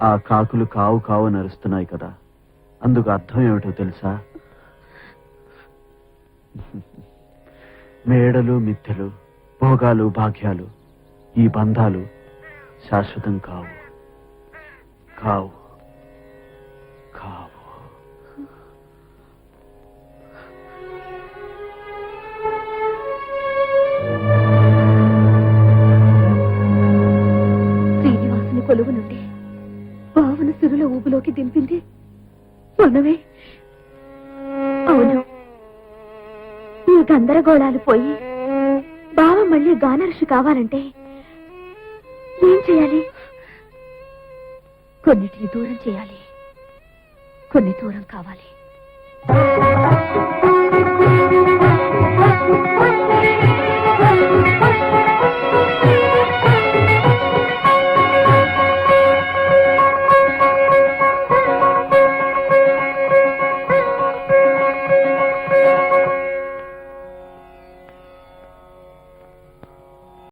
ఆ కాకులు కావు కావు నరుస్తున్నాయి కదా, అందుకు అర్థం ఏమిటో తెలుసా? మేడలు మిథ్యలు, భోగాలు భాగ్యాలు, ఈ బంధాలు శాశ్వతం కావు కావు కావు. శ్రీనివాసుని కొలువు నుండి బావను సిరుల ఊబులోకి దింపింది మనమే. అవును, ఈ గందరగోళాలు పోయి బావ మళ్ళీ గానర్షి కావాలంటే ఏం చేయాలి? కొన్నిటిని దూరం చేయాలి, కొన్ని దూరం కావాలి.